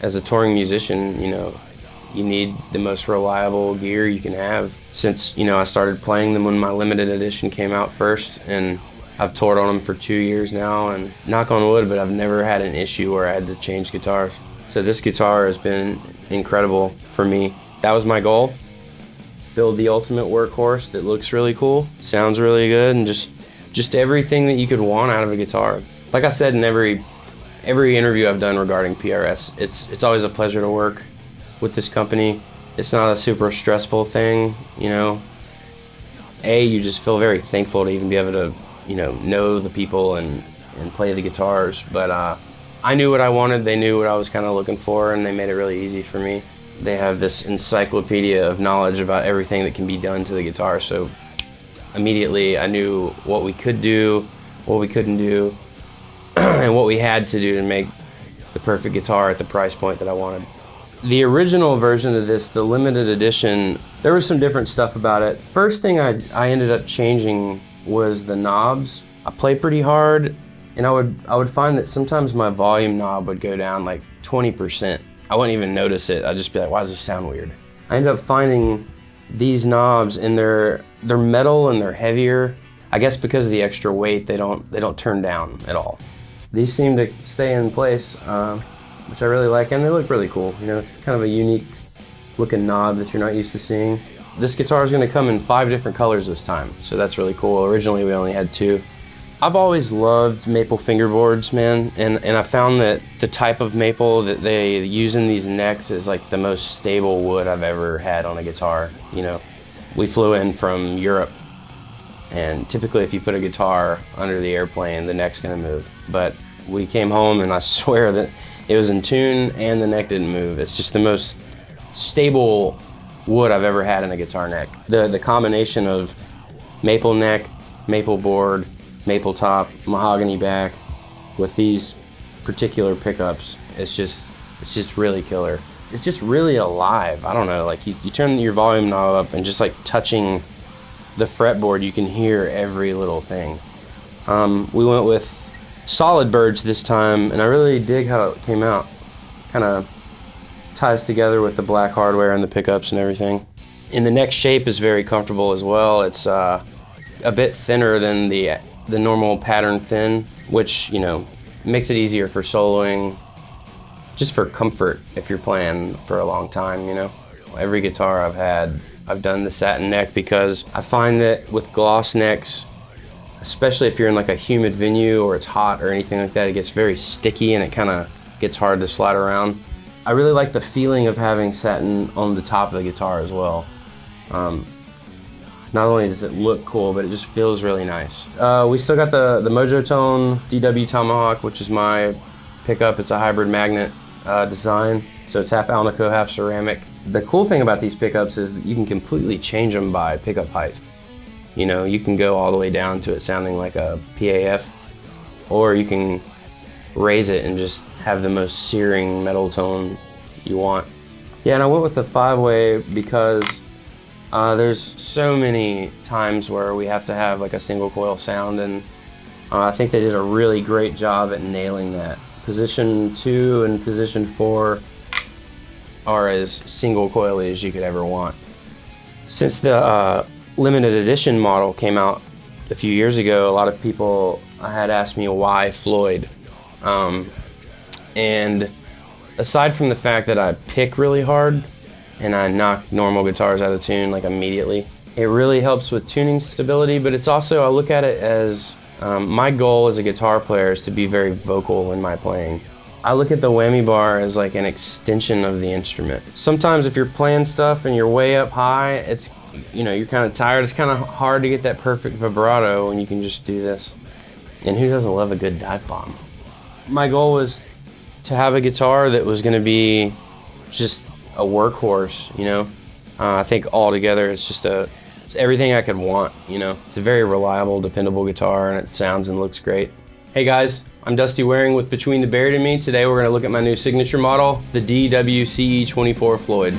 As a touring musician, you know, you need the most reliable gear you can have. Since, you know, I started playing them when my limited edition came out first, and I've toured on them for 2 years now, and knock on wood, but I've never had an issue where I had to change guitars. So this guitar has been incredible for me. That was my goal. Build the ultimate workhorse that looks really cool, sounds really good, and just everything that you could want out of a guitar. Like I said in every interview I've done regarding PRS, it's always a pleasure to work with this company. It's not a super stressful thing, you know. You just feel very thankful to even be able to, you know the people and play the guitars. But I knew what I wanted, they knew what I was kind of looking for, and they made it really easy for me. They have this encyclopedia of knowledge about everything that can be done to the guitar, so immediately I knew what we could do, what we couldn't do, and what we had to do to make the perfect guitar at the price point that I wanted. The original version of this, the limited edition, there was some different stuff about it. First thing I ended up changing was the knobs. I play pretty hard, and I would find that sometimes my volume knob would go down like 20%. I wouldn't even notice it. I'd just be like, why does this sound weird? I ended up finding these knobs, and they're metal and they're heavier. I guess because of the extra weight, they don't turn down at all. These seem to stay in place, which I really like, and they look really cool. You know, it's kind of a unique looking knob that you're not used to seeing. This guitar is going to come in 5 different colors this time, so that's really cool. Originally we only had 2. I've always loved maple fingerboards, man, and I found that the type of maple that they use in these necks is like the most stable wood I've ever had on a guitar. You know, we flew in from Europe, and typically if you put a guitar under the airplane, the neck's gonna move. But we came home and I swear that it was in tune and the neck didn't move. It's just the most stable wood I've ever had in a guitar neck. The combination of maple neck, maple board, maple top, mahogany back with these particular pickups, it's just really killer. It's just really alive. I don't know, like you turn your volume knob up and just like touching the fretboard, you can hear every little thing. We went with solid birch this time, and I really dig how it came out. Kind of ties together with the black hardware and the pickups and everything. And the neck shape is very comfortable as well. It's a bit thinner than the normal pattern thin, which, you know, makes it easier for soloing, just for comfort if you're playing for a long time, you know. Every guitar I've had, I've done the satin neck because I find that with gloss necks, especially if you're in like a humid venue or it's hot or anything like that, it gets very sticky and it kind of gets hard to slide around. I really like the feeling of having satin on the top of the guitar as well. Not only does it look cool, but it just feels really nice. We still got the Mojotone DW Tomahawk, which is my pickup. It's a hybrid magnet design, so it's half Alnico, half ceramic. The cool thing about these pickups is that you can completely change them by pickup height. You know, you can go all the way down to it sounding like a PAF, or you can raise it and just have the most searing metal tone you want. Yeah, and I went with the 5-way because there's so many times where we have to have like a single coil sound, and I think they did a really great job at nailing that. Position 2 and position 4 are as single coily as you could ever want. Since the limited edition model came out a few years ago, a lot of people had asked me why Floyd. And aside from the fact that I pick really hard and I knock normal guitars out of tune like immediately, it really helps with tuning stability, but it's also, I look at it as my goal as a guitar player is to be very vocal in my playing. I look at the whammy bar as like an extension of the instrument. Sometimes if you're playing stuff and you're way up high, it's, you know, you're kind of tired. It's kind of hard to get that perfect vibrato when you can just do this. And who doesn't love a good dive bomb? My goal was to have a guitar that was going to be just a workhorse, you know. I think altogether it's just it's everything I could want, you know. It's a very reliable, dependable guitar, and it sounds and looks great. Hey guys, I'm Dusty Waring with Between the Buried and Me. Today we're going to look at my new signature model, the CE24 Floyd.